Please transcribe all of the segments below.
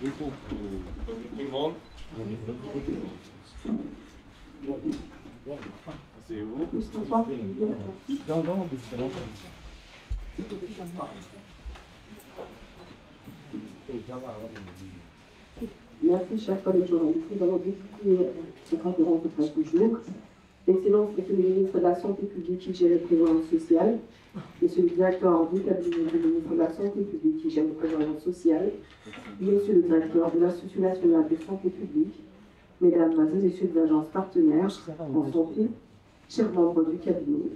Tout le monde. C'est vous. Merci, chers collègues journalistes. Nous allons discuter cette conférence de presse du jour. L'excellence Monsieur le ministre de la Santé publique, Hygiène et Prévoyance sociale, Monsieur le directeur du cabinet du ministre de la Santé publique, Hygiène et Prévoyance sociale, Monsieur le directeur de l'Institut national de santé publique, Mesdames et Messieurs des agences partenaires en santé, chers membres du cabinet,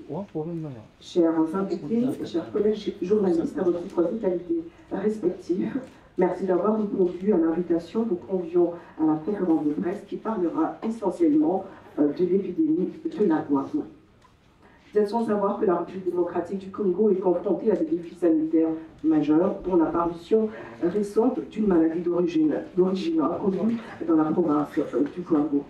chers invités, chers collègues journalistes à votre vitalité respective, merci d'avoir répondu à l'invitation. Nous convions à la conférence de presse qui parlera essentiellement de l'épidémie de la goitre. Vous êtes sans savoir que la République démocratique du Congo est confrontée à des défis sanitaires majeurs, dont l'apparition récente d'une maladie d'origine inconnue dans la province du Congo.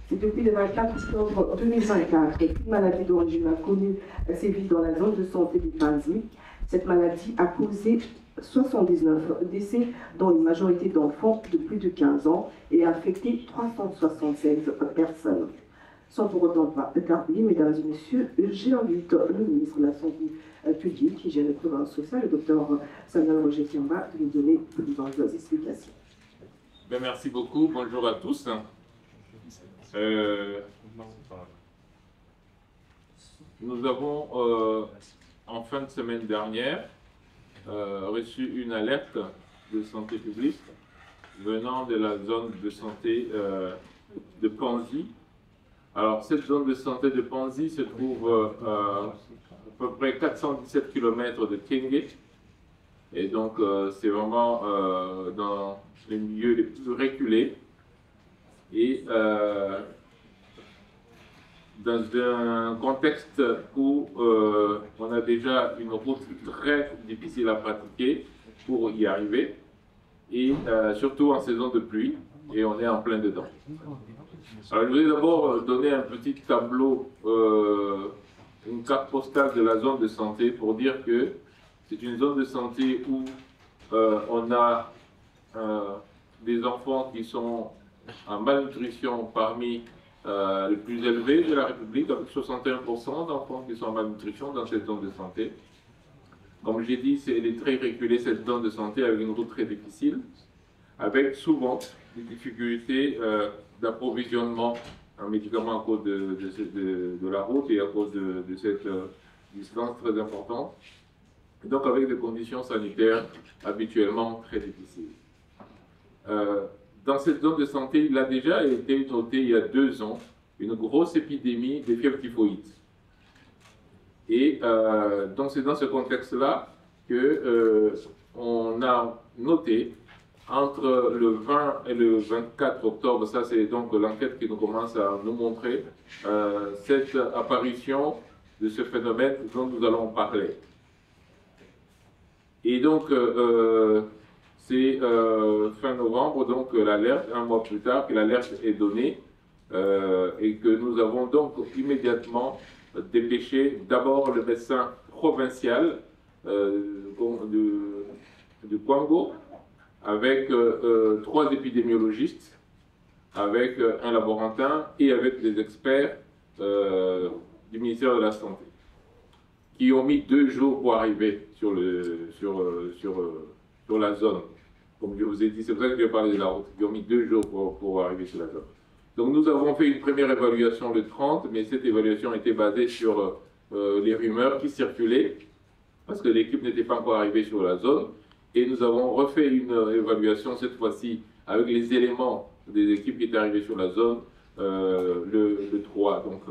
C'est depuis le 24 octobre 2024 qu'une maladie d'origine inconnue sévit dans la zone de santé du Panzi. Cette maladie a causé 79 décès, dont une majorité d'enfants de plus de 15 ans, et a affecté 376 personnes. Sans pour autant pas tarder, mesdames et messieurs, j'invite le ministre de la Santé publique, Hygiène et Prévoyance sociale, le docteur Samuel Roger Kiamba, de nous donner de nombreuses explications. Bien, merci beaucoup. Bonjour à tous. Nous avons, en fin de semaine dernière, reçu une alerte de santé publique venant de la zone de santé de Panzi. Alors, cette zone de santé de Panzi se trouve à peu près 417 km de Kenge. Et donc, c'est vraiment dans les milieux les plus reculés. Et dans un contexte où on a déjà une route très difficile à pratiquer pour y arriver, et surtout en saison de pluie, et on est en plein dedans. Alors, je voulais d'abord donner un petit tableau, une carte postale de la zone de santé pour dire que c'est une zone de santé où on a des enfants qui sont en malnutrition parmi les plus élevés de la République, avec 61% d'enfants qui sont en malnutrition dans cette zone de santé. Comme j'ai dit, elle est très reculée, cette zone de santé, avec une route très difficile, avec souvent des difficultés d'approvisionnement en médicaments à cause de la route et à cause de cette distance très importante. Et donc avec des conditions sanitaires habituellement très difficiles. Dans cette zone de santé, il a déjà été noté il y a 2 ans une grosse épidémie de fièvre typhoïde. Et donc c'est dans ce contexte-là qu'on a noté entre le 20 et le 24 octobre, ça c'est donc l'enquête qui nous commence à nous montrer cette apparition de ce phénomène dont nous allons parler. Et donc, c'est fin novembre, donc l'alerte, un mois plus tard, que l'alerte est donnée et que nous avons donc immédiatement dépêché d'abord le médecin provincial du Congo avec 3 épidémiologistes, avec un laborantin et avec des experts du ministère de la Santé, qui ont mis 2 jours pour arriver sur la zone. Comme je vous ai dit, c'est pour ça que je vais parler de la route. Ils ont mis 2 jours pour arriver sur la zone. Donc nous avons fait une première évaluation le 30, mais cette évaluation était basée sur les rumeurs qui circulaient, parce que l'équipe n'était pas encore arrivée sur la zone. Et nous avons refait une évaluation, cette fois-ci, avec les éléments des équipes qui étaient arrivées sur la zone, le 3. Donc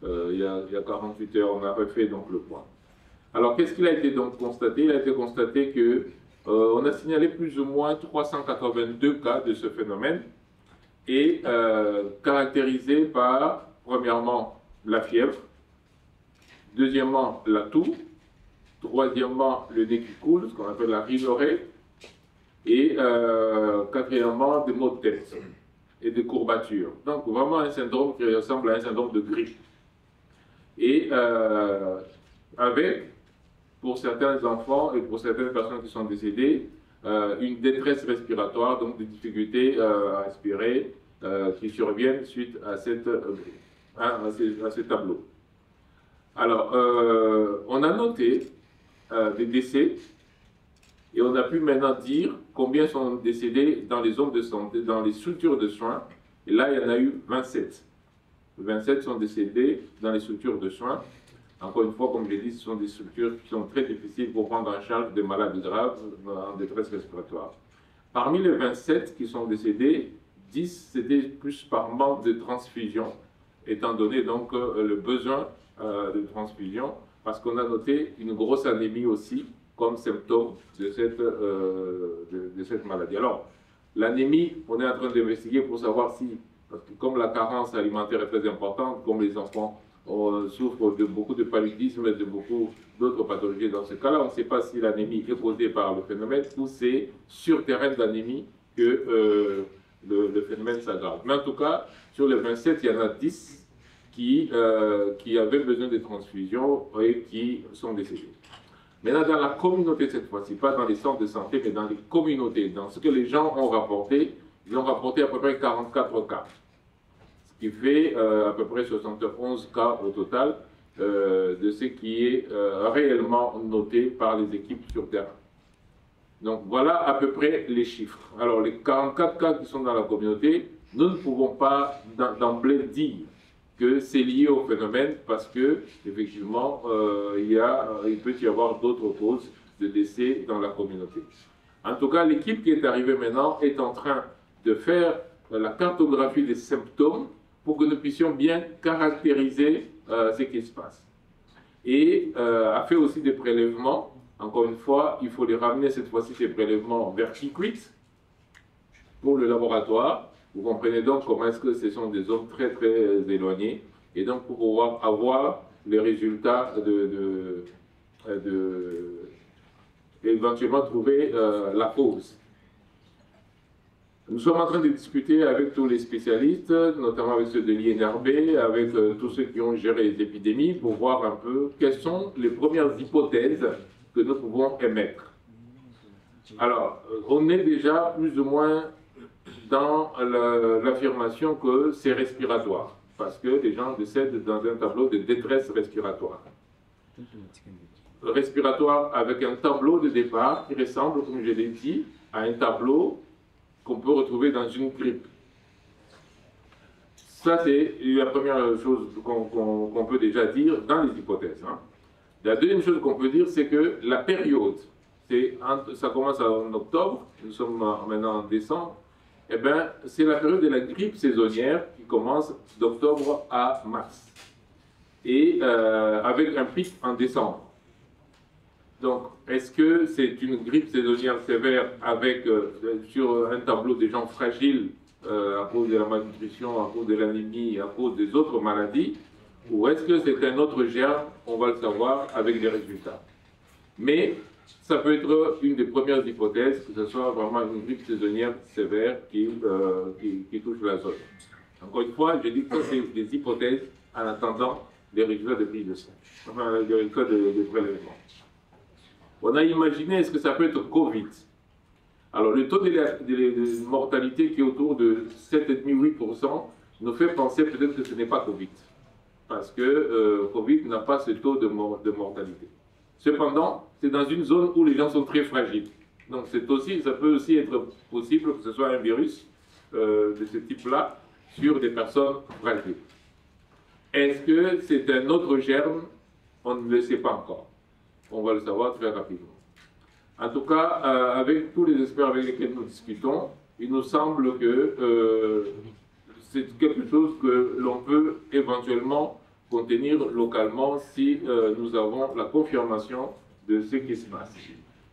il y a 48 heures, on a refait donc le point. Alors, qu'est-ce qu'il a été donc constaté? Il a été constaté que on a signalé plus ou moins 382 cas de ce phénomène, et caractérisé par, premièrement, la fièvre, deuxièmement, la toux, troisièmement, le nez qui coule, ce qu'on appelle la rhinorrhée, et quatrièmement, des maux de tête et des courbatures. Donc, vraiment un syndrome qui ressemble à un syndrome de grippe. Et avec, pour certains enfants et pour certaines personnes qui sont décédées, une détresse respiratoire, donc des difficultés à respirer qui surviennent suite à, à ces tableaux. Alors, on a noté des décès et on a pu maintenant dire combien sont décédés dans les zones de santé, dans les structures de soins. Et là, il y en a eu 27. 27 sont décédés dans les structures de soins. Encore une fois, comme je l'ai dit, ce sont des structures qui sont très difficiles pour prendre en charge des malades graves en détresse respiratoire. Parmi les 27 qui sont décédés, 10 c'était plus par manque de transfusion, étant donné donc le besoin de transfusion, parce qu'on a noté une grosse anémie aussi comme symptôme de cette maladie. Alors, l'anémie, on est en train d'investiguer pour savoir si, parce que comme la carence alimentaire est très importante, comme les enfants souffrent de beaucoup de paludisme et de beaucoup d'autres pathologies dans ce cas-là, on ne sait pas si l'anémie est causée par le phénomène ou c'est sur terrain d'anémie que le phénomène s'aggrave. Mais en tout cas, sur les 27, il y en a 10 qui avaient besoin de transfusion et qui sont décédés. Maintenant, dans la communauté cette fois-ci, pas dans les centres de santé, mais dans les communautés, dans ce que les gens ont rapporté, ils ont rapporté à peu près 44 cas. Ce qui fait à peu près 71 cas au total de ce qui est réellement noté par les équipes sur terrain. Donc voilà à peu près les chiffres. Alors les 44 cas qui sont dans la communauté, nous ne pouvons pas d'emblée dire que c'est lié au phénomène parce que effectivement il peut y avoir d'autres causes de décès dans la communauté. En tout cas, l'équipe qui est arrivée maintenant est en train de faire la cartographie des symptômes pour que nous puissions bien caractériser ce qui se passe. Et a fait aussi des prélèvements. Encore une fois, il faut les ramener cette fois-ci, ces prélèvements vers Kikwit pour le laboratoire. Vous comprenez donc comment est-ce que ce sont des zones très très éloignées. Et donc pour pouvoir avoir les résultats éventuellement trouver la cause. Nous sommes en train de discuter avec tous les spécialistes, notamment avec ceux de l'INRB, avec tous ceux qui ont géré les épidémies, pour voir un peu quelles sont les premières hypothèses que nous pouvons émettre. Alors, on est déjà plus ou moins dans l'affirmation que c'est respiratoire, parce que les gens décèdent dans un tableau de détresse respiratoire. Respiratoire avec un tableau de départ qui ressemble, comme je l'ai dit, à un tableau qu'on peut retrouver dans une grippe. Ça, c'est la première chose qu'on peut déjà dire dans les hypothèses. Hein. La deuxième chose qu'on peut dire, c'est que la période, ça commence en octobre, nous sommes maintenant en décembre, eh bien, c'est la période de la grippe saisonnière qui commence d'octobre à mars. Et avec un pic en décembre. Donc, est-ce que c'est une grippe saisonnière sévère avec, sur un tableau des gens fragiles à cause de la malnutrition, à cause de l'anémie, à cause des autres maladies, ou est-ce que c'est un autre germe? On va le savoir avec les résultats. Mais ça peut être une des premières hypothèses, que ce soit vraiment une grippe saisonnière sévère qui touche la zone. Encore une fois, je dis que c'est des hypothèses en attendant les résultats de prise de sang, enfin les résultats de prélèvement. On a imaginé, est-ce que ça peut être Covid? Alors, le taux de mortalité qui est autour de 7,5-8% nous fait penser peut-être que ce n'est pas Covid. Parce que Covid n'a pas ce taux de mortalité. Cependant, c'est dans une zone où les gens sont très fragiles. Donc, ça peut aussi être possible que ce soit un virus de ce type-là sur des personnes fragiles. Est-ce que c'est un autre germe? On ne le sait pas encore. On va le savoir très rapidement. En tout cas, avec tous les experts avec lesquels nous discutons, il nous semble que c'est quelque chose que l'on peut éventuellement contenir localement si nous avons la confirmation de ce qui se passe.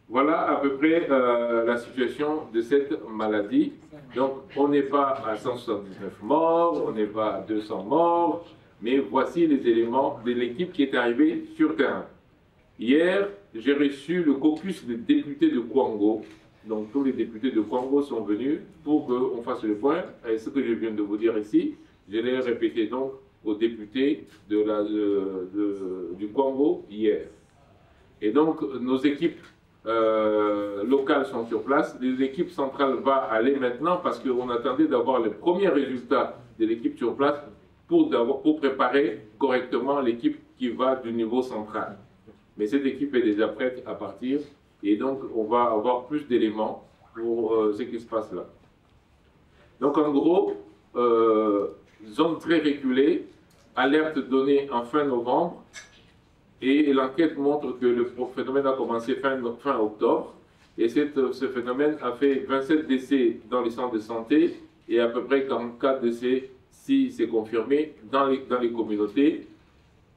Voilà à peu près la situation de cette maladie. Donc, on n'est pas à 179 morts, on n'est pas à 200 morts, mais voici les éléments de l'équipe qui est arrivée sur terrain. Hier, j'ai reçu le caucus des députés de Kwango. Donc, tous les députés de Kwango sont venus pour qu'on fasse le point. Et ce que je viens de vous dire ici, je l'ai répété donc aux députés du Kwango hier. Et donc, nos équipes locales sont sur place. Les équipes centrales vont aller maintenant parce qu'on attendait d'avoir les premiers résultats de l'équipe sur place pour préparer correctement l'équipe qui va du niveau central. Mais cette équipe est déjà prête à partir et donc on va avoir plus d'éléments pour ce qui se passe là. Donc en gros, zone très reculée, alerte donnée en fin novembre, et l'enquête montre que le phénomène a commencé fin octobre, et ce phénomène a fait 27 décès dans les centres de santé et à peu près 44 décès, si c'est confirmé, dans les communautés,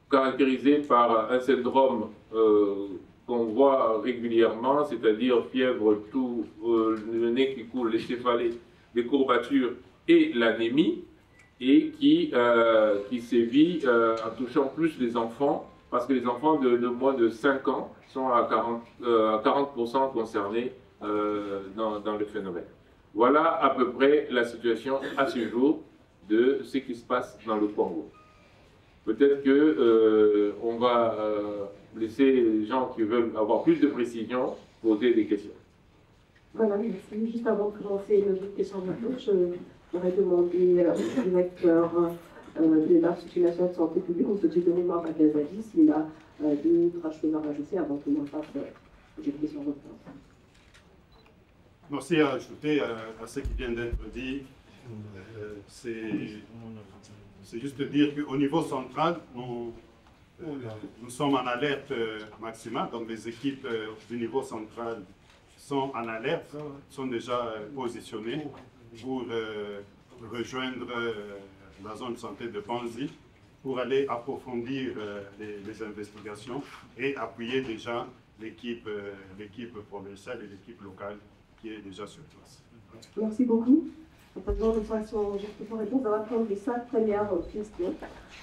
caractérisé par un syndrome qu'on voit régulièrement, c'est-à-dire fièvre, toux, le nez qui coule, les céphalées, les courbatures et l'anémie, et qui sévit en touchant plus les enfants, parce que les enfants de moins de 5 ans sont à 40% concernés dans le phénomène. Voilà à peu près la situation à ce jour de ce qui se passe dans le Congo. Peut-être qu'on va laisser les gens qui veulent avoir plus de précision poser des questions. Voilà, merci. Juste avant de commencer le question de je voudrais demander au directeur de l'articulation de santé publique, M. Djedoumima Bagazadi, s'il a 2 ou 3 choses à rajouter avant que l'on fasse des questions de Merci à ajouter à ce qui vient d'être dit. C'est juste de dire qu'au niveau central, nous sommes en alerte maximale, donc les équipes du niveau central sont en alerte, sont déjà positionnées pour rejoindre la zone de santé de Panzi, pour aller approfondir les investigations et appuyer déjà l'équipe provinciale et l'équipe locale qui est déjà sur place. Merci beaucoup. Maintenant, de façon réponse, on va prendre les 5 premières questions.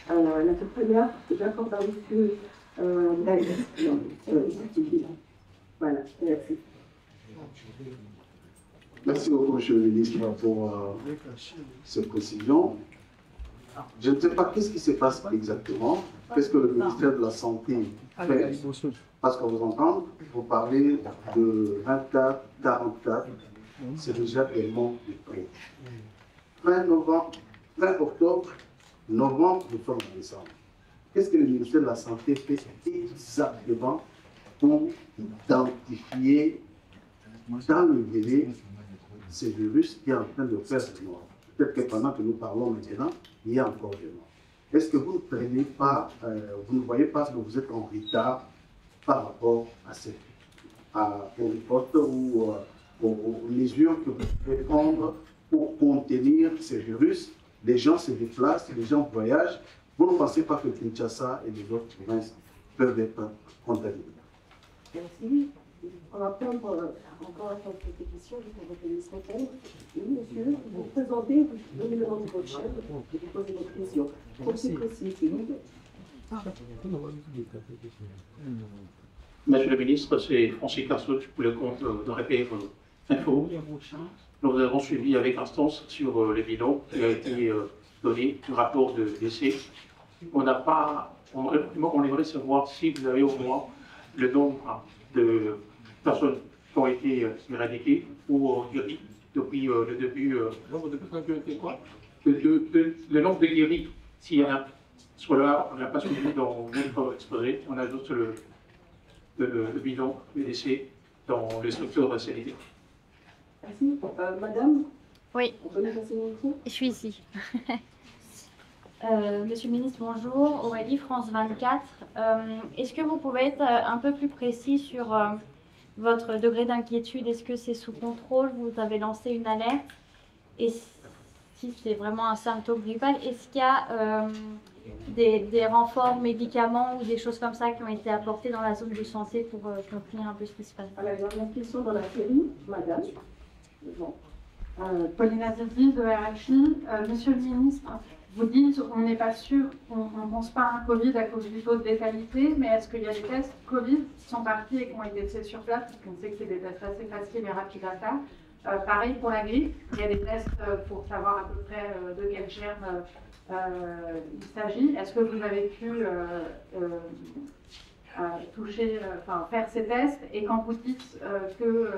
La toute première, d'accord par monsieur voilà, merci. Merci beaucoup, monsieur le ministre, pour cette précision. Je ne sais pas qu'est-ce qui se passe exactement, qu'est-ce que le ministère de la Santé fait, parce qu'on vous entend, vous parlez de 24, 44, c'est déjà des manques de prêts. Fin octobre, novembre, nous sommes en décembre. Qu'est-ce que le ministère de la Santé fait exactement pour identifier dans le délai ce virus qui est en train de faire des morts? Peut-être que pendant que nous parlons maintenant, il y a encore des morts. Est-ce que vous ne prenez pas, vous ne voyez pas que vous êtes en retard par rapport aux ripostes ou aux mesures que vous pouvez prendre pour contenir ce virus? Les gens se déplacent, les gens voyagent. Vous ne pensez pas que Kinshasa et les autres provinces peuvent être contaminés? Merci. On va prendre encore quelques questions pour votre ministre. Oui, monsieur, vous vous présentez, vous donnez le nom de votre chef et vous posez votre question. Pour ce précis, s'il vous plaît. Monsieur le ministre, c'est Francis Carsouch pour le compte de RPF Info. Nous avons suivi avec instance sur les bilans qui a été donné, le rapport de décès. On n'a pas, on aimerait savoir si vous avez au moins le nombre de personnes qui ont été éradiquées ou guéries depuis le début. Le nombre de guéris, s'il y en a, soit là, on n'a pas suivi dans notre exposé, on a juste le bilan, les décès dans les structures sanitaires. Merci. Madame? Oui. On peut nous passer le micro? Je suis ici. Monsieur le ministre, bonjour. Aurélie, France 24. Est-ce que vous pouvez être un peu plus précis sur votre degré d'inquiétude? Est-ce que c'est sous contrôle? Vous avez lancé une alerte? Et si c'est vraiment un symptôme grippal, est-ce qu'il y a des renforts médicaments ou des choses comme ça qui ont été apportés dans la zone de santé pour contenir un peu ce qui se passe? Alors, la question dans la série, madame. Bon. Paulina Zedli de RFI. Monsieur le ministre, vous dites qu'on n'est pas sûr, on ne pense pas à un Covid à cause du taux de létalité, mais est-ce qu'il y a des tests Covid qui sont partis et qui ont été faits sur place, parce qu'on sait que c'est des tests assez faciles et rapides à faire. Pareil pour la grippe, il y a des tests pour savoir à peu près de quel germe il s'agit. Est-ce que vous avez pu toucher, faire ces tests. Et quand vous dites que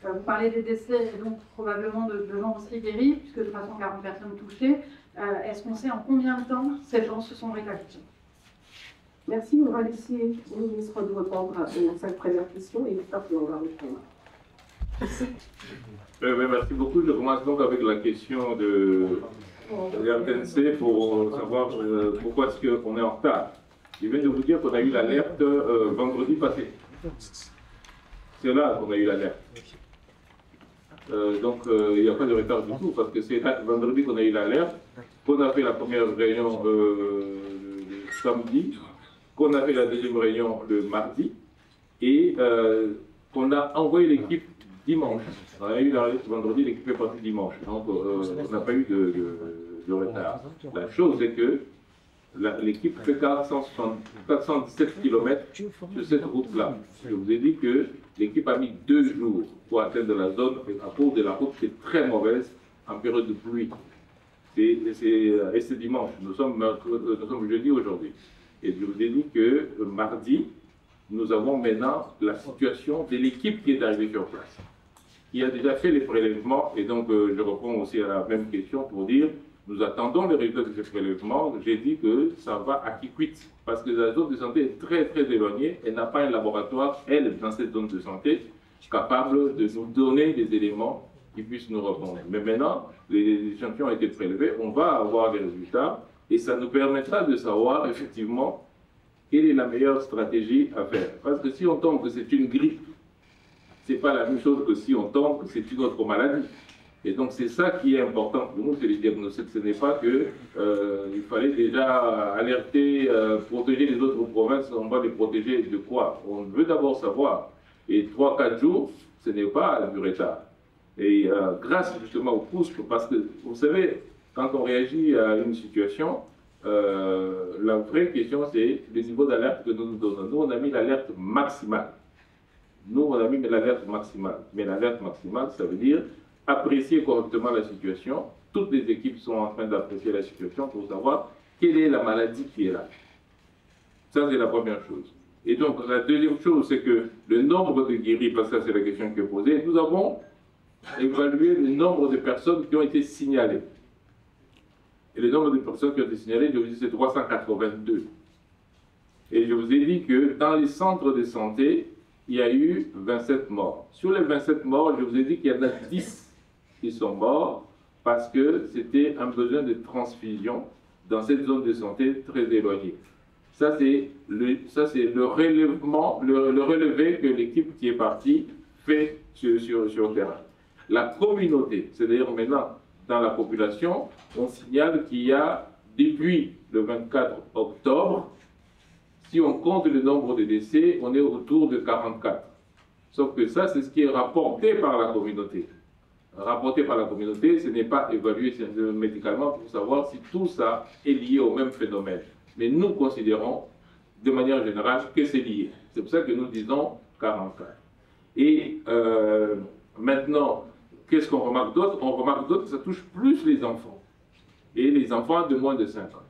vous parlez des décès et donc probablement de gens aussi guéris, puisque de 340 personnes touchées, est-ce qu'on sait en combien de temps ces gens se sont rétablis? Merci. On va laisser au ministre de répondre aux 5 premières questions et après on va répondre. Merci beaucoup. Je commence donc avec la question de l'RTNC pour savoir pourquoi est-ce qu'on est en retard. Je viens de vous dire qu'on a eu l'alerte vendredi passé. C'est là qu'on a eu l'alerte. Donc il n'y a pas de retard du tout parce que c'est vendredi qu'on a eu l'alerte, qu'on a fait la première réunion le samedi, qu'on a fait la deuxième réunion le mardi et qu'on a envoyé l'équipe dimanche. On a eu l'alerte vendredi, l'équipe est partie dimanche. Donc on n'a pas eu de retard. La chose c'est que l'équipe fait 417 km sur cette route-là. Je vous ai dit que l'équipe a mis 2 jours pour atteindre la zone à cause de la route qui est très mauvaise en période de pluie. Et c'est dimanche. Nous sommes jeudi aujourd'hui. Et je vous ai dit que mardi, nous avons maintenant la situation de l'équipe qui est arrivée sur place, qui a déjà fait les prélèvements. Et donc, je réponds aussi à la même question pour dire nous attendons les résultats de ces prélèvements. J'ai dit que ça va à Kikwit, parce que la zone de santé est très très éloignée. Elle n'a pas un laboratoire, elle, dans cette zone de santé, capable de nous donner des éléments qui puissent nous répondre. Mais maintenant, les échantillons ont été prélevés, on va avoir des résultats, et ça nous permettra de savoir effectivement quelle est la meilleure stratégie à faire. Parce que si on tombe que c'est une grippe, ce n'est pas la même chose que si on tombe que c'est une autre maladie. Et donc c'est ça qui est important pour nous, c'est le diagnostic. Ce n'est pas qu'il fallait déjà alerter, protéger les autres provinces, on va les protéger de quoi? On veut d'abord savoir. Et 3-4 jours, ce n'est pas du retard. Et grâce justement au pouce, parce que vous savez, quand on réagit à une situation, la vraie question c'est le niveau d'alerte que nous nous donnons. Nous on a mis l'alerte maximale. Nous on a mis l'alerte maximale. Mais l'alerte maximale, ça veut dire apprécier correctement la situation. Toutes les équipes sont en train d'apprécier la situation pour savoir quelle est la maladie qui est là. Ça, c'est la première chose. Et donc, la deuxième chose, c'est que le nombre de guéris, parce que c'est la question qui est posée, nous avons évalué le nombre de personnes qui ont été signalées. Et le nombre de personnes qui ont été signalées, je vous dis, c'est 382. Et je vous ai dit que dans les centres de santé, il y a eu 27 morts. Sur les 27 morts, je vous ai dit qu'il y en a 10 qui sont morts parce que c'était un besoin de transfusion dans cette zone de santé très éloignée. Ça, c'est le relevé que l'équipe qui est partie fait sur le terrain. La communauté, c'est-à-dire maintenant, dans la population, on signale qu'il y a, depuis le 24 octobre, si on compte le nombre de décès, on est autour de 44. Sauf que ça, c'est ce qui est rapporté par la communauté. Rapporté par la communauté, ce n'est pas évalué médicalement pour savoir si tout ça est lié au même phénomène. Mais nous considérons, de manière générale, que c'est lié. C'est pour ça que nous disons 44. Et maintenant, qu'est-ce qu'on remarque d'autre? On remarque d'autre que ça touche plus les enfants. Et les enfants de moins de 5 ans,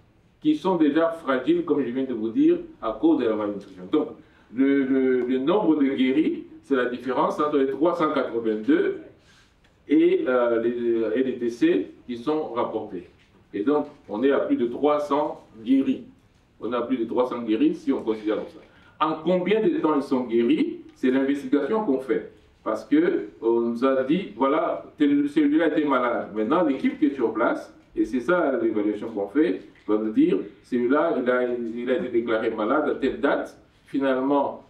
qui sont déjà fragiles, comme je viens de vous dire, à cause de la malnutrition. Donc, le nombre de guéris, c'est la différence entre les 382 et les décès qui sont rapportés. Et donc, on est à plus de 300 guéris. On a plus de 300 guéris si on considère ça. En combien de temps ils sont guéris? C'est l'investigation qu'on fait. Parce qu'on nous a dit, voilà, celui-là était malade. Maintenant, l'équipe qui est sur place, et c'est ça l'évaluation qu'on fait, va nous dire, celui-là, il a été déclaré malade à telle date. Finalement,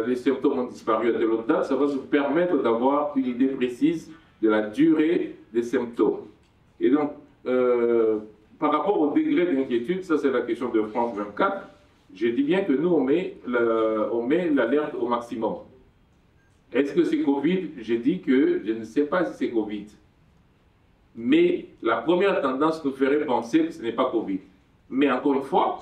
les symptômes ont disparu à telle autre date. Ça va nous permettre d'avoir une idée précise de la durée des symptômes. Et donc, par rapport au degré d'inquiétude, ça c'est la question de France 24, je dis bien que nous on met l'alerte au maximum. Est-ce que c'est Covid? J'ai dit que je ne sais pas si c'est Covid. Mais la première tendance nous ferait penser que ce n'est pas Covid. Mais encore une fois,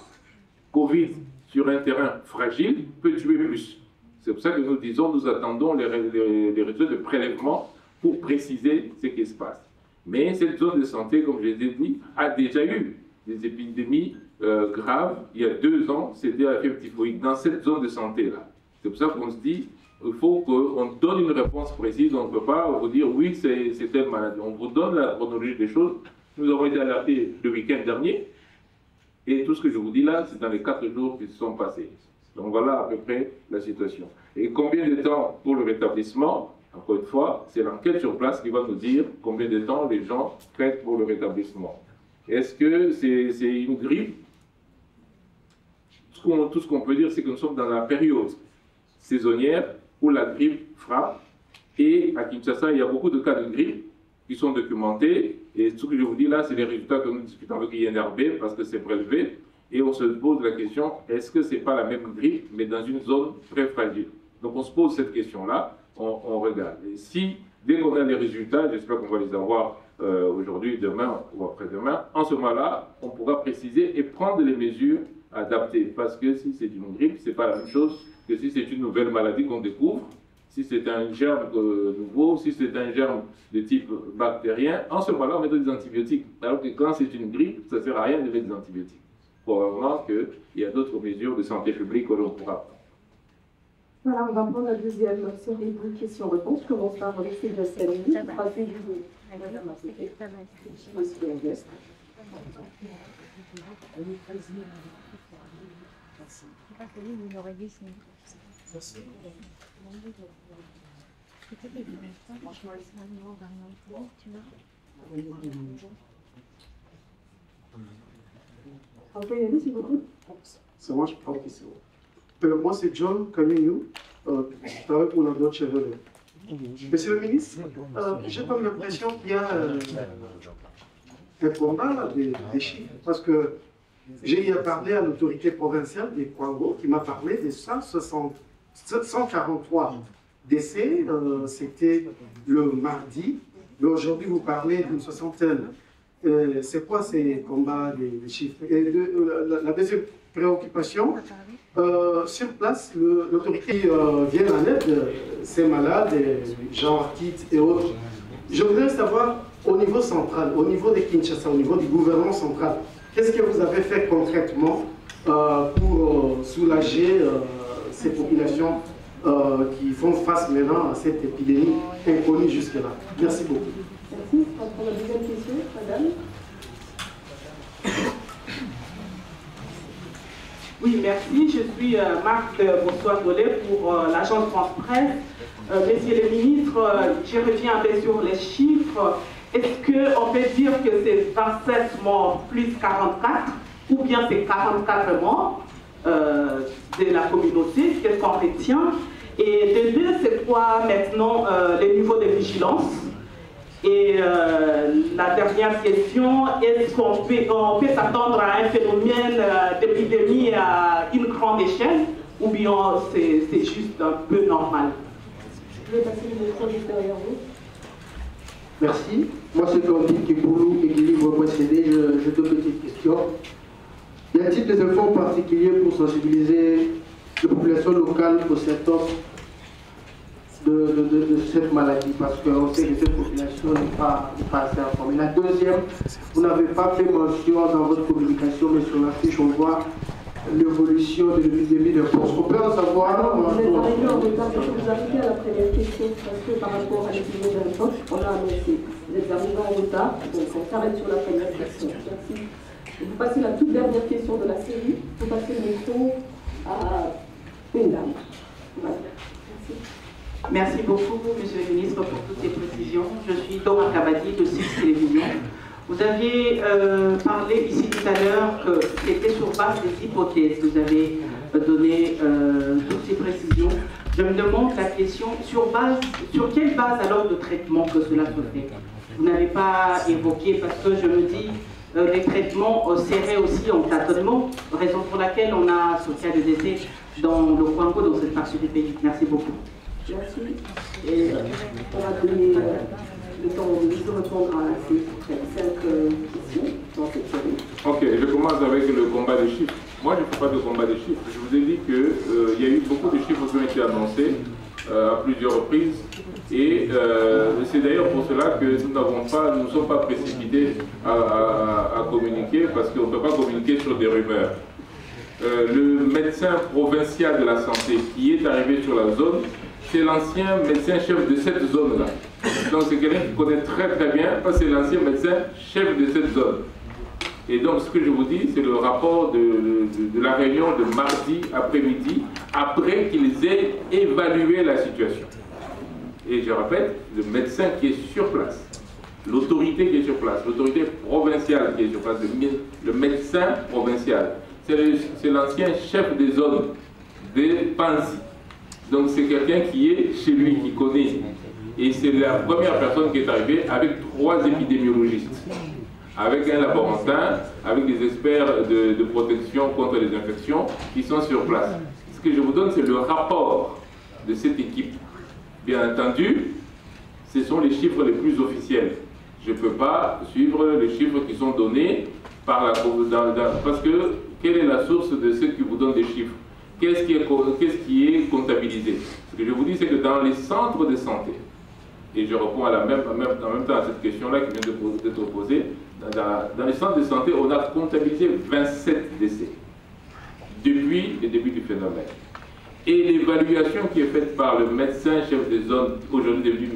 Covid sur un terrain fragile peut tuer plus. C'est pour ça que nous disons, nous attendons les résultats de prélèvement pour préciser ce qui se passe. Mais cette zone de santé, comme je l'ai dit, a déjà eu des épidémies grave, il y a 2 ans, c'était la fièvre typhoïde, dans cette zone de santé-là. C'est pour ça qu'on se dit, il faut qu'on donne une réponse précise, on ne peut pas vous dire, oui, c'est telle maladie. On vous donne la chronologie des choses. Nous avons été alertés le week-end dernier, et tout ce que je vous dis là, c'est dans les 4 jours qui se sont passés. Donc voilà à peu près la situation. Et combien de temps pour le rétablissement? Encore une fois, c'est l'enquête sur place qui va nous dire combien de temps les gens prêtent pour le rétablissement. Est-ce que c'est une grippe? Tout ce qu'on peut dire, c'est que nous sommes dans la période saisonnière où la grippe frappe. Et à Kinshasa, il y a beaucoup de cas de grippe qui sont documentés. Et ce que je vous dis là, c'est les résultats que nous discutons avec l'INRB parce que c'est prélevé. Et on se pose la question, est-ce que ce n'est pas la même grippe, mais dans une zone très fragile? Donc on se pose cette question-là, on regarde. Et si, dès qu'on a les résultats, j'espère qu'on va les avoir aujourd'hui, demain ou après-demain, en ce moment-là, on pourra préciser et prendre les mesures adaptées. Parce que si c'est une grippe, ce n'est pas la même chose que si c'est une nouvelle maladie qu'on découvre. Si c'est un germe nouveau, si c'est un germe de type bactérien, en ce moment-là, on met des antibiotiques. Alors que quand c'est une grippe, ça ne sert à rien de mettre des antibiotiques. Probablement qu'il y a d'autres mesures de santé publique que l'on pourra prendre. Voilà, on va prendre la deuxième série de questions-réponses. Je commence par Alexis de Samy. Ça marche pas, c'est bon. Moi, c'est John Kamenyu, je travaille pour la Deutsche Welle. Monsieur le ministre, j'ai comme l'impression qu'il y a un combat des chiffres, parce que j'ai parlé à l'autorité provinciale des Kwango qui m'a parlé de 143 décès, c'était le mardi, mais aujourd'hui vous parlez d'une soixantaine. C'est quoi ces combats des chiffres? Et la deuxième préoccupation, sur place, l'autorité vient en aide, ces malades, genre Kit et autres. Je voudrais savoir, au niveau central, au niveau de Kinshasa, au niveau du gouvernement central, qu'est-ce que vous avez fait concrètement pour soulager ces populations qui font face maintenant à cette épidémie inconnue jusque-là? Merci beaucoup. Merci. On prend la deuxième question, madame. Oui, merci. Je suis Marc Bossois-Gollet pour l'agence France-Presse. Messieurs les ministres, je reviens un peu sur les chiffres. Est-ce qu'on peut dire que c'est 27 morts plus 44 ou bien c'est 44 morts de la communauté? Qu'est-ce qu'on retient? Et de deux, c'est quoi maintenant le niveau de vigilance? Et la dernière question, est-ce qu'on peut s'attendre à un phénomène d'épidémie à une grande échelle ou bien c'est juste un peu normal? Je vais passer le micro juste derrière vous. Merci. Moi, c'est Candy Kiboulou, équilibre précédé. J'ai deux petites questions. Y a-t-il des efforts particuliers pour sensibiliser les populations locales aux symptômes de cette maladie? Parce qu'on sait que cette population n'est pas assez informée. La deuxième, vous n'avez pas fait mention dans votre communication, mais sur l'affiche, on voit l'évolution de l'épidémie de Pons. On peut en savoir. Vous êtes arrivé en retard, je vous arrivez à la première question, parce que par rapport à l'épidémie de Pons, on a annoncé. Vous êtes arrivé en retard, donc on s'arrête sur la première question. Merci. Vous passez la toute dernière question de la série, vous passez le micro à une dame. Voilà. Merci. Merci beaucoup, Monsieur le ministre, pour toutes ces précisions. Je suis Dora Kabadi de Six Télévision. Vous aviez parlé ici tout à l'heure que c'était sur base des hypothèses. Vous avez donné toutes ces précisions. Je me demande la question, sur quelle base alors de traitement que cela se fait? Vous n'avez pas évoqué, parce que je me dis, les traitements seraient aussi en tâtonnement, raison pour laquelle on a ce cas de décès dans le Congo, dans cette partie du pays. Merci beaucoup. Merci. Et on va donner le temps de répondre à ces 5 questions dans cette série. Ok, je commence avec le combat des chiffres. Moi, je ne fais pas de combat des chiffres. Je vous ai dit qu'il y a eu beaucoup de chiffres qui ont été annoncés à plusieurs reprises. Et c'est d'ailleurs pour cela que nous ne sommes pas précipités à communiquer, parce qu'on ne peut pas communiquer sur des rumeurs. Le médecin provincial de la santé qui est arrivé sur la zone, c'est l'ancien médecin chef de cette zone-là. Donc c'est quelqu'un qui connaît très très bien, parce que c'est l'ancien médecin chef de cette zone. Et donc ce que je vous dis, c'est le rapport de la réunion de mardi après-midi, après qu'ils aient évalué la situation. Et je répète, le médecin qui est sur place, l'autorité qui est sur place, l'autorité provinciale qui est sur place, le médecin provincial, c'est l'ancien chef des zones de Panzi. Donc c'est quelqu'un qui est chez lui, qui connaît. Et c'est la première personne qui est arrivée avec 3 épidémiologistes, avec un laborantin, avec des experts de protection contre les infections qui sont sur place. Ce que je vous donne, c'est le rapport de cette équipe. Bien entendu, ce sont les chiffres les plus officiels. Je ne peux pas suivre les chiffres qui sont donnés par parce que quelle est la source de ceux qui vous donnent des chiffres? Qu'est-ce qui est comptabilisé? Ce que je vous dis, c'est que dans les centres de santé, et je réponds en même temps à cette question-là qui vient d'être posée, dans les centres de santé, on a comptabilisé 27 décès depuis le début du phénomène. Et l'évaluation qui est faite par le médecin chef des zones, aujourd'hui devenu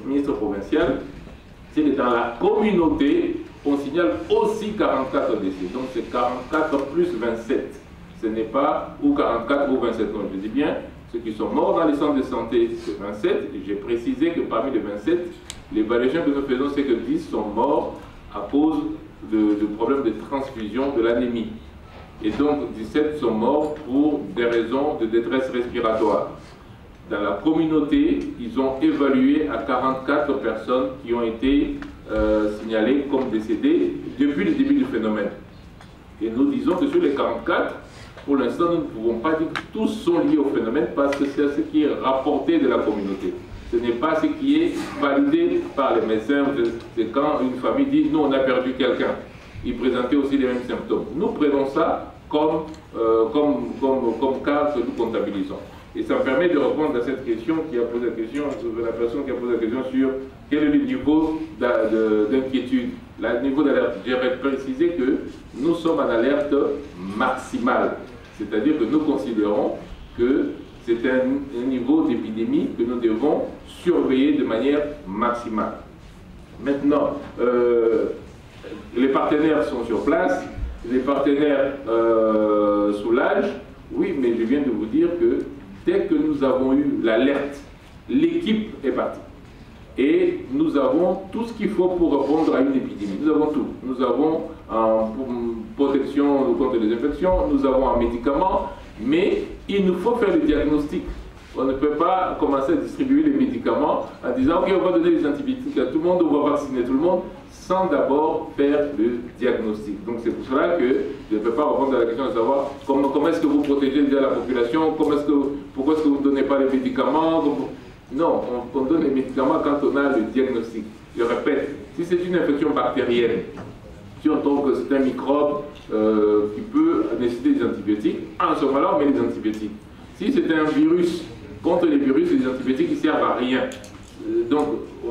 ministre provincial, c'est que dans la communauté, on signale aussi 44 décès. Donc c'est 44 plus 27. Ce n'est pas ou 44 ou 27. Donc je dis bien, ceux qui sont morts dans les centres de santé, c'est 27. Et j'ai précisé que parmi les 27, l'évaluation que nous faisons, c'est que 10 sont morts à cause de problèmes de transfusion de l'anémie. Et donc 17 sont morts pour des raisons de détresse respiratoire. Dans la communauté, ils ont évalué à 44 personnes qui ont été signalées comme décédées depuis le début du phénomène. Et nous disons que sur les 44, pour l'instant, nous ne pouvons pas dire que tous sont liés au phénomène parce que c'est ce qui est rapporté de la communauté. Ce n'est pas ce qui est validé par les médecins. C'est quand une famille dit « nous, on a perdu quelqu'un ». Ils présentaient aussi les mêmes symptômes. Nous prenons ça comme cas que nous comptabilisons. Et ça me permet de répondre à cette question qui a posé la question, la personne qui a posé la question sur quel est le niveau d'inquiétude, le niveau d'alerte. J'aimerais préciser que nous sommes en alerte maximale. C'est-à-dire que nous considérons que c'est un niveau d'épidémie que nous devons surveiller de manière maximale. Maintenant, les partenaires sont sur place, les partenaires soulagent, oui, mais je viens de vous dire que dès que nous avons eu l'alerte, l'équipe est partie. Et nous avons tout ce qu'il faut pour répondre à une épidémie. Nous avons tout. Nous avons une protection contre les infections, nous avons un médicament, mais il nous faut faire le diagnostic. On ne peut pas commencer à distribuer les médicaments en disant ok, on va donner les antibiotiques à tout le monde, on va vacciner tout le monde, sans d'abord faire le diagnostic. Donc c'est pour cela que je ne peux pas répondre à la question de savoir comment est-ce que vous protégez déjà la population, pourquoi est-ce que vous ne donnez pas les médicaments. Non, on donne les médicaments quand on a le diagnostic. Je répète, si c'est une infection bactérienne, si on trouve que c'est un microbe qui peut nécessiter des antibiotiques, en ce moment-là on met les antibiotiques. Si c'est un virus, contre les virus, les antibiotiques ne servent à rien. Donc,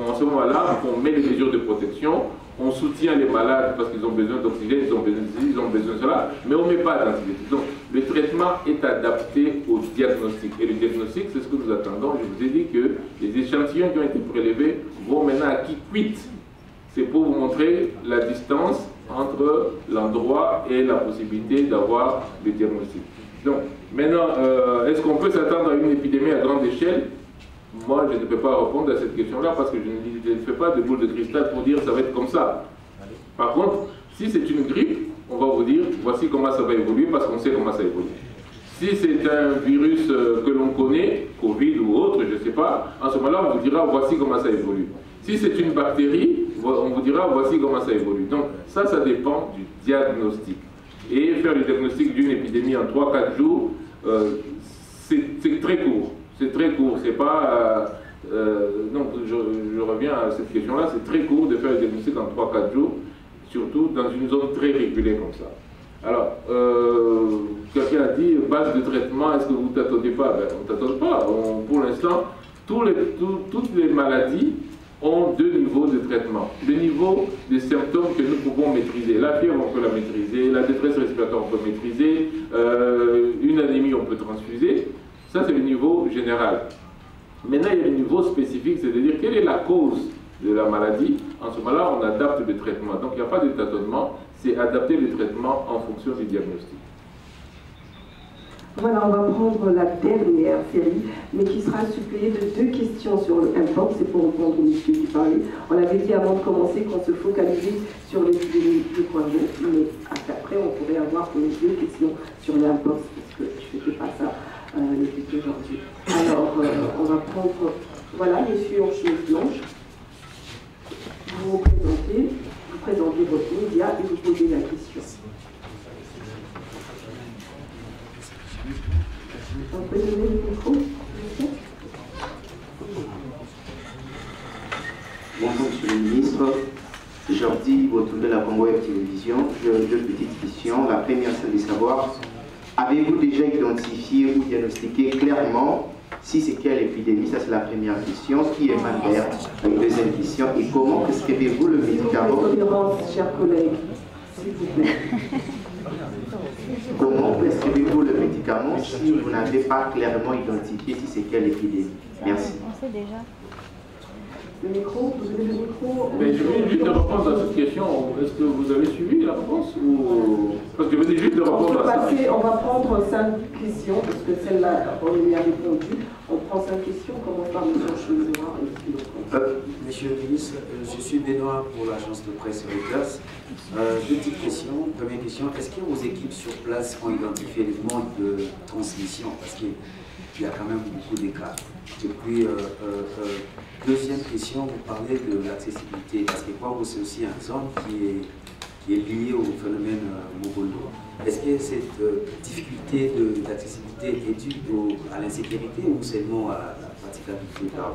en ce moment-là, on met les mesures de protection, on soutient les malades parce qu'ils ont besoin d'oxygène, ils ont besoin de cela, mais on ne met pas d'antibiotiques. Donc, le traitement est adapté au diagnostic. Et le diagnostic, c'est ce que nous attendons. Je vous ai dit que les échantillons qui ont été prélevés vont maintenant à Kikwit. C'est pour vous montrer la distance entre l'endroit et la possibilité d'avoir le diagnostic. Donc, maintenant, est-ce qu'on peut s'attendre à une épidémie à grande échelle? Moi, je ne peux pas répondre à cette question-là parce que je ne fais pas de boule de cristal pour dire ça va être comme ça. Par contre, si c'est une grippe, on va vous dire voici comment ça va évoluer parce qu'on sait comment ça évolue. Si c'est un virus que l'on connaît, Covid ou autre, je ne sais pas, en ce moment-là, on vous dira voici comment ça évolue. Si c'est une bactérie, on vous dira voici comment ça évolue. Donc ça dépend du diagnostic. Et faire le diagnostic d'une épidémie en 3-4 jours, c'est très court. C'est très court, c'est pas... donc je reviens à cette question-là, c'est très court de faire le diagnostic en 3-4 jours, surtout dans une zone très régulée comme ça. Alors, quelqu'un a dit base de traitement, est-ce que vous ne tâtonnez pas? Ben, on ne tâtonne pas. Pour l'instant, toutes les maladies ont deux niveaux de traitement. Le niveau des symptômes que nous pouvons maîtriser. La fièvre, on peut la maîtriser. La détresse respiratoire, on peut maîtriser. Une anémie, on peut transfuser. Ça, c'est le niveau général. Maintenant, il y a le niveau spécifique, c'est-à-dire quelle est la cause de la maladie. En ce moment-là, on adapte le traitement. Donc, il n'y a pas de tâtonnement, c'est adapter le traitement en fonction du diagnostic. Voilà, on va prendre la dernière série, mais qui sera suppléée de 2 questions sur le mpox. C'est pour répondre au monsieur qui parlait. On avait dit avant de commencer qu'on se focalisait sur l'épidémie du poids-lourd, mais après, on pourrait avoir 2 questions sur le mpox, parce que je ne fais pas ça le but d'aujourd'hui. Alors, on va prendre, voilà, monsieur en chemise blanche. Vous présentez votre média et vous posez la question. On peut donner le micro, Bonjour Monsieur le Ministre, Jordi Botoule de la Congo Web Télévision. J'ai 2 petites questions. La première, c'est de savoir, avez-vous déjà identifié ou diagnostiqué clairement si c'est quelle épidémie? Ça, c'est la première question. Ce qui est mal faire. La deuxième question, et comment prescrivez-vous le médicament? Chers collègues, s'il vous plaît. Comment prescrivez-vous le médicament si vous n'avez pas clairement identifié si c'est quelle épidémie? Merci. On sait déjà. Le micro, vous avez le micro? Mais je viens juste de répondre à cette question. Est-ce que vous avez suivi la réponse ou... Parce que je venais juste de répondre à ça. On va prendre 5 questions, parce que celle-là, on y a répondu. On prend 5 questions, on commence par M. Cheminois. Monsieur le ministre, je suis Benoît pour l'agence de presse Reuters. 2 petites questions. Première question, est-ce que vos équipes sur place ont identifié les modes de transmission? Parce qu'il y a quand même beaucoup d'écarts. Et puis, deuxième question, vous parlez de l'accessibilité, parce que Kwabo, c'est aussi une zone qui est liée au phénomène Mogolo. Est-ce que cette difficulté d'accessibilité est due à l'insécurité ou seulement à la praticabilité de la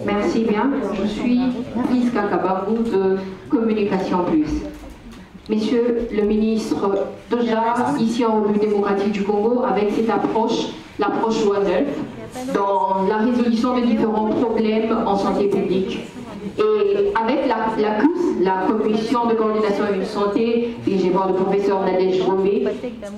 Merci bien. Je suis Iska Kababou de Communication Plus. Messieurs le ministre, déjà ici en République démocratique du Congo, avec cette approche, l'approche Loi 9, dans la résolution de différents problèmes en santé publique. Et avec la CUS, la Commission de coordination de santé, et j'ai voir le professeur Nadège Romé,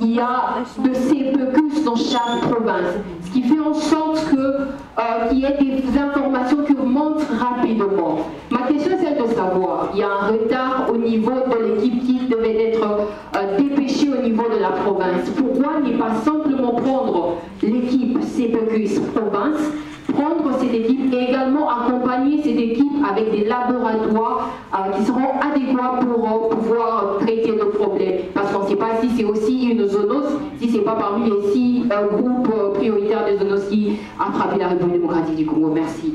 il y a de ces CUS dans chaque province, ce qui fait en sorte qu'il y ait des informations qui remontent rapidement. Ma question est celle de savoir, il y a un retard au niveau de l'équipe qui devait être dépêchée au niveau de la province. Pourquoi ne pas simplement prendre l'équipe CPQS province, prendre cette équipe et également accompagner cette équipe avec des laboratoires qui seront adéquats pour pouvoir traiter le problème. Parce qu'on ne sait pas si c'est aussi une zoonose, si ce n'est pas parmi les 6 groupes prioritaires de zoonoses qui a frappé la République démocratique du Congo. Merci.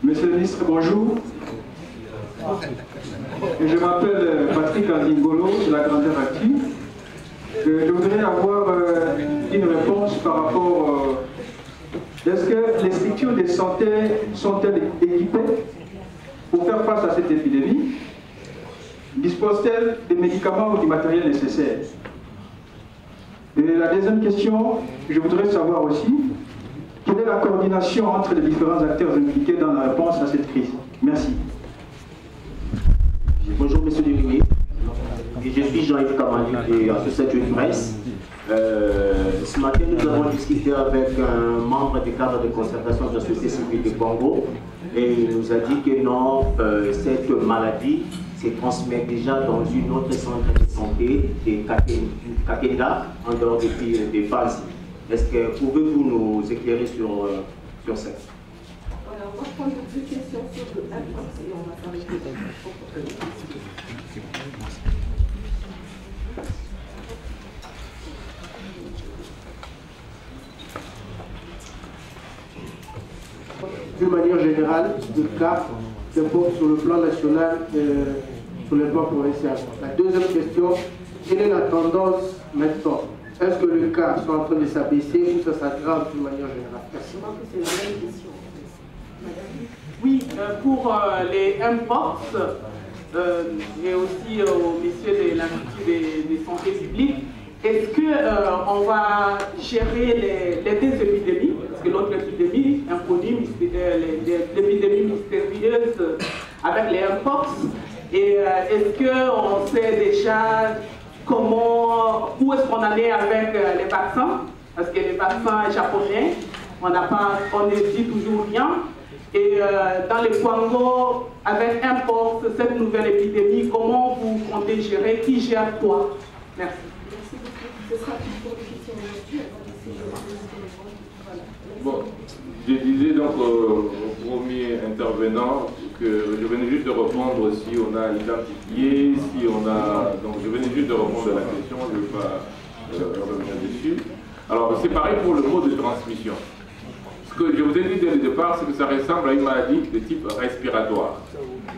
Monsieur le ministre, bonjour. Je m'appelle Patrick Andingolo de la Grandeur Active. Je voudrais avoir une réponse par rapport est-ce que les structures de santé sont-elles équipées pour faire face à cette épidémie? Disposent-elles des médicaments ou du matériel nécessaire? Et la deuxième question, je voudrais savoir aussi quelle est la coordination entre les différents acteurs impliqués dans la réponse à cette crise? Merci. Bonjour Monsieur le ministre. Je suis Jean-Yves Kamali de l'association de presse. Ce matin, nous avons discuté avec un membre du cadre de concertation de la société civile du Congo et il nous a dit que non, cette maladie se transmet déjà dans une autre centre de santé de Kakenda, en dehors des bases. Est-ce que pouvez-vous nous éclairer sur ça? Alors, on va prendre 2 questions sur le mpox et on va s'arrêter. D'une manière générale, de cas d'importe sur le plan national et sur le plan provincial. La deuxième question, quelle est la tendance maintenant? Est-ce que les cas sont en train de s'abaisser ou ça s'aggrave d'une manière générale? Merci. Oui, pour les imports, et aussi aux messieurs de l'Institut de santé publique, est-ce qu'on va gérer les deux épidémies? Parce que l'autre épidémie inconnue, l'épidémie mystérieuse avec les imports, et est-ce qu'on sait déjà où est-ce qu'on en est avec les vaccins? Parce que les vaccins japonais, on ne dit toujours rien. Et dans le Congo, avec imports, cette nouvelle épidémie, comment vous comptez gérer? Qui gère quoi? Merci. Ce sera pour les questions aujourd'hui. Bon, je disais donc au premier intervenant que je venais juste de répondre si on a identifié, si on a... Donc je venais juste de répondre à la question, je ne vais pas revenir dessus. Alors c'est pareil pour le mode de transmission. Ce que je vous ai dit dès le départ, c'est que ça ressemble à une maladie de type respiratoire.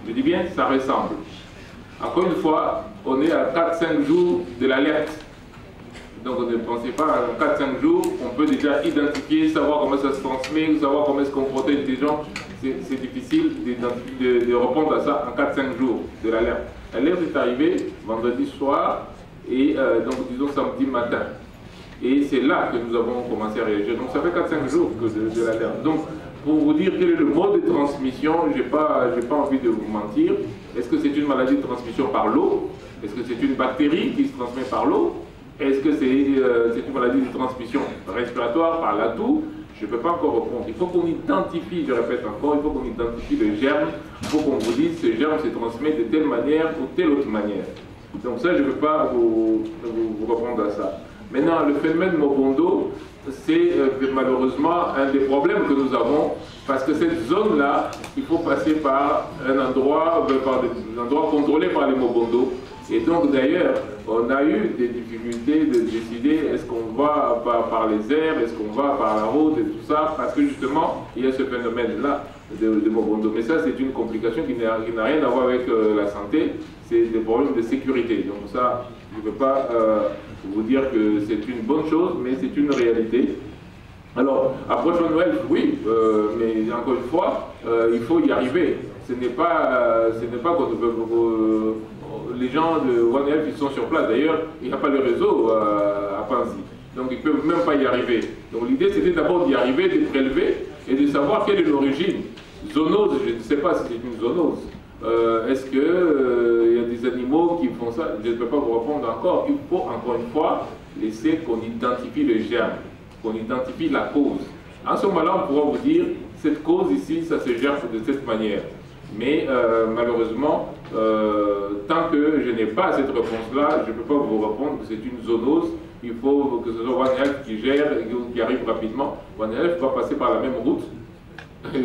Je dis bien, ça ressemble. Encore une fois, on est à 4-5 jours de l'alerte. Donc ne pensez pas, en 4-5 jours, on peut déjà identifier, savoir comment ça se transmet, savoir comment est-ce qu'on protège les gens. C'est difficile de répondre à ça en 4-5 jours de l'alerte. L'alerte est arrivée vendredi soir et donc disons samedi matin. Et c'est là que nous avons commencé à réagir. Donc ça fait 4-5 jours de l'alerte. Donc pour vous dire quel est le mode de transmission, je n'ai pas envie de vous mentir. Est-ce que c'est une maladie de transmission par l'eau? Est-ce que c'est une bactérie qui se transmet par l'eau? Est-ce que c'est une maladie de transmission respiratoire par la toux? Je ne peux pas encore répondre. Il faut qu'on identifie, je répète encore, il faut qu'on identifie le germe. Il faut qu'on vous dise ce germe se transmet de telle manière ou telle autre manière. Donc ça, je ne peux pas vous répondre à ça. Maintenant, le phénomène Mobondo, c'est malheureusement un des problèmes que nous avons, parce que cette zone-là, il faut passer par un endroit contrôlé par les Mobondo. Et donc d'ailleurs, on a eu des difficultés de décider est-ce qu'on va par les airs, est-ce qu'on va par la route et tout ça, parce que justement, il y a ce phénomène-là de Mobondo. Mais ça, c'est une complication qui n'a rien à voir avec la santé, c'est des problèmes de sécurité. Donc ça, je ne peux pas vous dire que c'est une bonne chose, mais c'est une réalité. Alors, approche de Noël, oui, mais encore une fois, il faut y arriver. Ce n'est pas qu'on peut... les gens de One Health, ils sont sur place. D'ailleurs, il n'y a pas le réseau à Panzi. Donc, ils ne peuvent même pas y arriver. Donc, l'idée, c'était d'abord d'y arriver, de prélever et de savoir quelle est l'origine. Zoonose, je ne sais pas si c'est une zoonose. Est-ce qu'il y a des animaux qui font ça? Je ne peux pas vous répondre encore. Il faut, encore une fois, laisser qu'on identifie le germe, qu'on identifie la cause. En ce moment-là, on pourra vous dire, cette cause ici, ça se gère de cette manière. Mais malheureusement, tant que je n'ai pas cette réponse-là, je ne peux pas vous répondre que c'est une zoonose. Il faut que ce soit One Health qui gère, qui arrive rapidement. One Health va passer par la même route. Il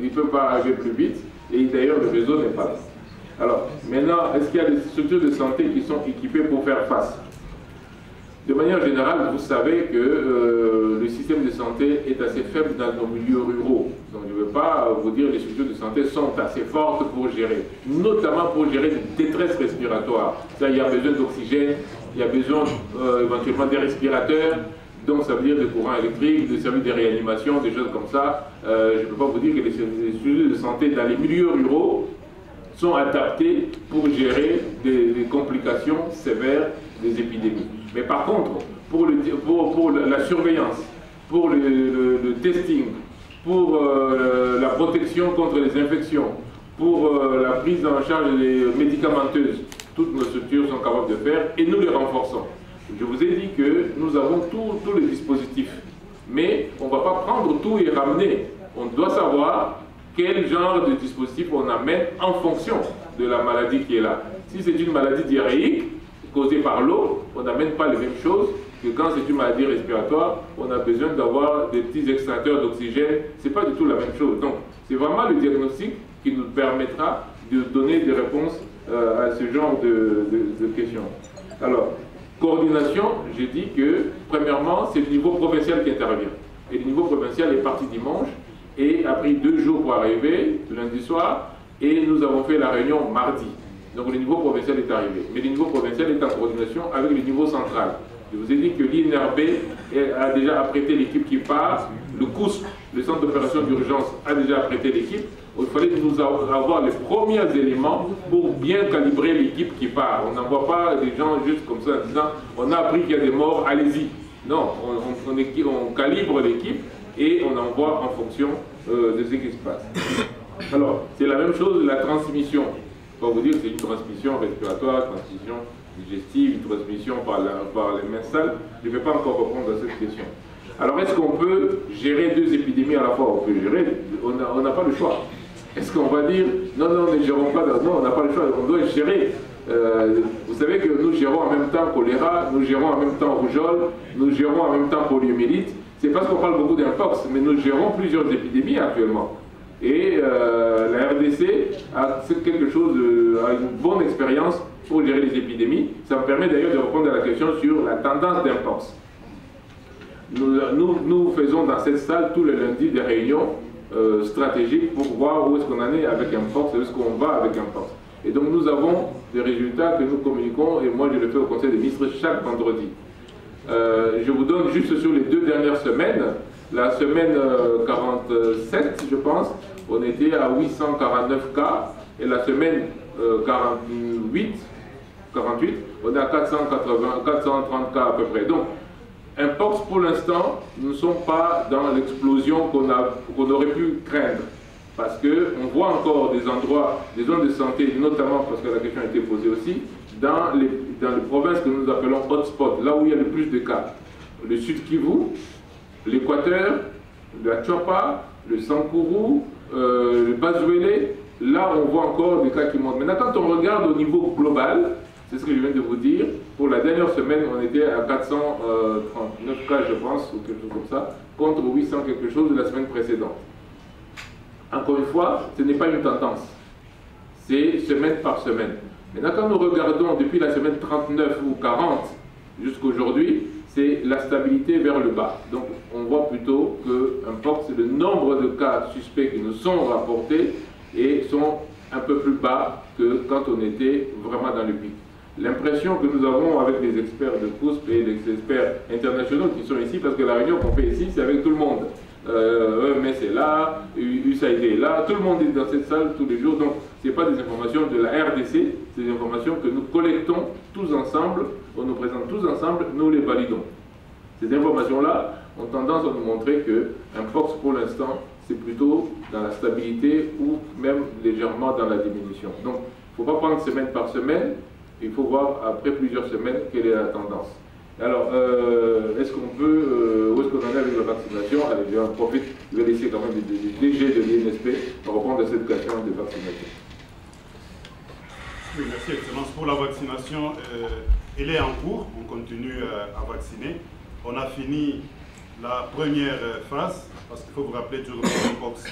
ne peut pas arriver plus vite. Et d'ailleurs, le réseau n'est pas là. Alors, maintenant, est-ce qu'il y a des structures de santé qui sont équipées pour faire face? De manière générale, vous savez que le système de santé est assez faible dans nos milieux ruraux. Donc je ne veux pas vous dire que les structures de santé sont assez fortes pour gérer, notamment pour gérer des détresses respiratoires. Il y a besoin d'oxygène, il y a besoin éventuellement des respirateurs, donc ça veut dire des courants électriques, des services de réanimation, des choses comme ça. Je ne peux pas vous dire que les structures de santé dans les milieux ruraux sont adaptés pour gérer des complications sévères des épidémies. Mais par contre, pour la surveillance, pour le testing, pour la protection contre les infections, pour la prise en charge des médicamenteuses, toutes nos structures sont capables de faire et nous les renforçons. Je vous ai dit que nous avons tous les dispositifs, mais on ne va pas prendre tout et ramener. On doit savoir quel genre de dispositif on amène en fonction de la maladie qui est là. Si c'est une maladie diarrhéique causée par l'eau, on n'amène pas les mêmes choses que quand c'est une maladie respiratoire, on a besoin d'avoir des petits extracteurs d'oxygène. Ce n'est pas du tout la même chose. Donc, c'est vraiment le diagnostic qui nous permettra de donner des réponses à ce genre de questions. Alors, coordination, j'ai dit que, premièrement, c'est le niveau provincial qui intervient. Et le niveau provincial est parti dimanche et a pris 2 jours pour arriver, lundi soir, et nous avons fait la réunion mardi. Donc le niveau provincial est arrivé. Mais le niveau provincial est en coordination avec le niveau central. Je vous ai dit que l'INRB a déjà apprêté l'équipe qui part, le COUSP, le centre d'opération d'urgence, a déjà apprêté l'équipe. Il fallait nous avoir les premiers éléments pour bien calibrer l'équipe qui part. On n'envoie pas des gens juste comme ça en disant on a appris qu'il y a des morts, allez-y. Non, on calibre l'équipe et on envoie en fonction de ce qui se passe. Alors, c'est la même chose, la transmission. Pour vous dire, c'est une transmission respiratoire, transmission digestive, une transmission par les mains sales. Je ne vais pas encore répondre à cette question. Alors, est-ce qu'on peut gérer deux épidémies à la fois? On peut gérer, on n'a pas le choix. Est-ce qu'on va dire, non, non, ne gérons pas, non, on n'a pas le choix, on doit gérer. Vous savez que nous gérons en même temps choléra, nous gérons en même temps rougeole, nous gérons en même temps poliomyélite. C'est parce qu'on parle beaucoup d'impox, mais nous gérons plusieurs épidémies actuellement. Et la RDC a quelque chose, a une bonne expérience pour gérer les épidémies. Ça me permet d'ailleurs de répondre à la question sur la tendance d'impox. Nous faisons dans cette salle tous les lundis des réunions stratégiques pour voir où est-ce qu'on en est avec impox, où est-ce qu'on va avec impox. Et donc nous avons des résultats que nous communiquons, et moi je le fais au Conseil des ministres chaque vendredi. Je vous donne juste sur les 2 dernières semaines. La semaine 47, je pense, on était à 849 cas, et la semaine 48, on est à 430 cas à peu près. Donc, impox pour l'instant, nous ne sommes pas dans l'explosion qu'on aurait pu craindre. Parce qu'on voit encore des endroits, des zones de santé, notamment parce que la question a été posée aussi, dans les provinces que nous appelons hotspots, là où il y a le plus de cas. Le Sud Kivu, l'Équateur, la Chopa, le Sankuru, le Bazuélé, là on voit encore des cas qui montent. Maintenant, quand on regarde au niveau global, c'est ce que je viens de vous dire, pour la dernière semaine, on était à 439 cas, je pense, ou quelque chose comme ça, contre 800 quelque chose de la semaine précédente. Encore une fois, ce n'est pas une tendance, c'est semaine par semaine. Maintenant, quand nous regardons depuis la semaine 39 ou 40 jusqu'à aujourd'hui, c'est la stabilité vers le bas. Donc, on voit plutôt que mpox, le nombre de cas suspects qui nous sont rapportés et sont un peu plus bas que quand on était vraiment dans le pic. L'impression que nous avons avec les experts de COUSP et les experts internationaux qui sont ici, parce que la réunion qu'on fait ici, c'est avec tout le monde. Mais c'est là, USAID est là, tout le monde est dans cette salle tous les jours, donc ce n'est pas des informations de la RDC, c'est des informations que nous collectons tous ensemble, on nous présente tous ensemble, nous les validons. Ces informations-là ont tendance à nous montrer que mpox pour l'instant, c'est plutôt dans la stabilité ou même légèrement dans la diminution. Donc, il ne faut pas prendre semaine par semaine, il faut voir après plusieurs semaines quelle est la tendance. Alors, est-ce qu'on peut, où est-ce qu'on en est avec la vaccination? Allez, j'en profite, je vais laisser quand même les DG de l'INSP répondre à cette question de vaccination. Oui, merci Excellence. Pour la vaccination, elle est en cours, on continue à vacciner. On a fini la première phase, parce qu'il faut vous rappeler du mpox,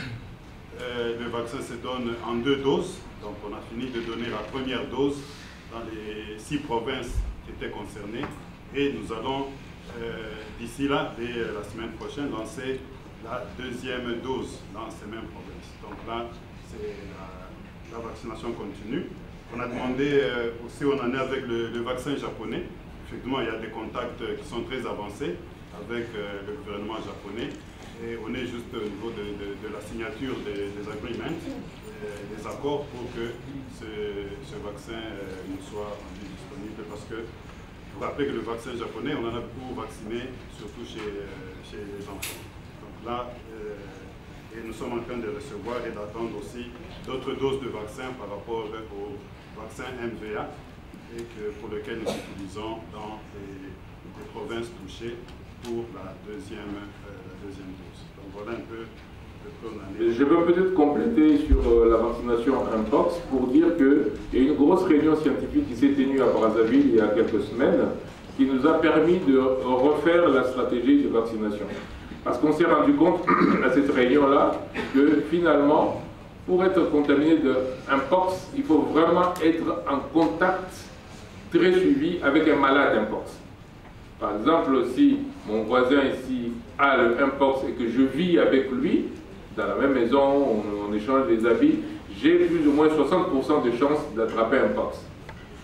le vaccin se donne en 2 doses, donc on a fini de donner la première dose dans les 6 provinces qui étaient concernées. Et nous allons, d'ici là, dès la semaine prochaine, lancer la 2e dose dans ces mêmes provinces. Donc là, c'est la vaccination continue. On a demandé aussi, on en est avec le vaccin japonais. Effectivement, il y a des contacts qui sont très avancés avec le gouvernement japonais. Et on est juste au niveau de la signature des agreements, des accords pour que ce vaccin nous soit rendu disponible. Parce que vous rappelez que le vaccin japonais, on en a beaucoup vacciné, surtout chez les enfants. Donc là, et nous sommes en train de recevoir et d'attendre aussi d'autres doses de vaccins par rapport au vaccin MVA, et pour lequel nous utilisons dans les provinces touchées pour la deuxième dose. Donc voilà un peu où on en est. Je peux peut-être compléter sur la vaccination mpox pour dire qu'il y a une grosse réunion scientifique qui s'est tenue à Brazzaville il y a quelques semaines qui nous a permis de refaire la stratégie de vaccination. Parce qu'on s'est rendu compte à cette réunion-là que finalement, pour être contaminé de mpox, il faut vraiment être en contact très suivi avec un malade mpox. Par exemple, si mon voisin ici a le mpox et que je vis avec lui, dans la même maison, on échange des habits, j'ai plus ou moins 60% de chances d'attraper un pox.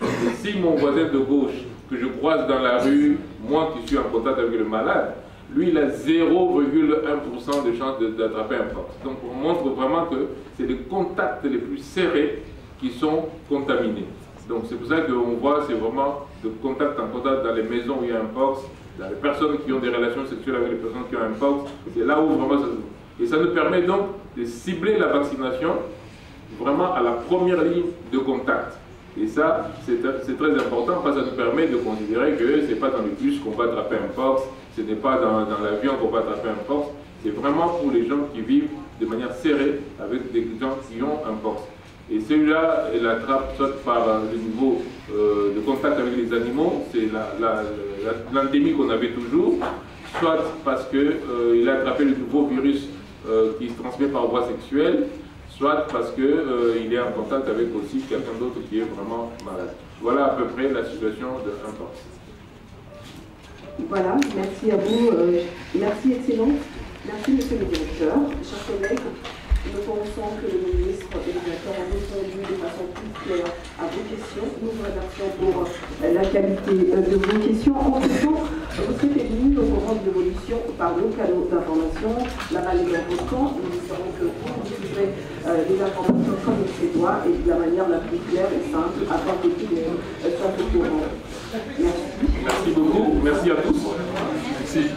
Et si mon voisin de gauche, que je croise dans la rue, moi qui suis en contact avec le malade, lui, il a 0,1% de chances d'attraper un pox. Donc, on montre vraiment que c'est les contacts les plus serrés qui sont contaminés. Donc, c'est pour ça qu'on voit, c'est vraiment de contact en contact dans les maisons où il y a un pox, dans les personnes qui ont des relations sexuelles avec les personnes qui ont un pox. C'est là où vraiment ça se joue. Et ça nous permet donc de cibler la vaccination vraiment à la première ligne de contact. Et ça, c'est très important parce que ça nous permet de considérer que ce n'est pas dans le bus qu'on va attraper un pox, ce n'est pas dans l'avion qu'on va attraper un pox, c'est vraiment pour les gens qui vivent de manière serrée avec des gens qui ont un pox. Et celui-là, il attrape soit par le niveau de contact avec les animaux, c'est l'endémie qu'on avait toujours, soit parce qu'il a attrapé le nouveau virus qui se transmet par voie sexuelle, soit parce qu'il est en contact avec aussi quelqu'un d'autre qui est vraiment malade. Voilà à peu près la situation d'un pox. Voilà, merci à vous. Merci, Excellence. Merci, Monsieur le Directeur. Chers collègues, nous pensons que le ministre et le directeur ont répondu de façon plus claire à vos questions. Nous vous remercions pour la qualité de vos questions. En question, vous serez mis au courant de l'évolution par nos canaux d'information, la vallée de Volcan. Nous espérons que vous diffuserez les informations comme il se doit et de la manière la plus claire et simple afin que tout le monde soit au courant. Merci. Merci beaucoup. Merci à tous. Merci.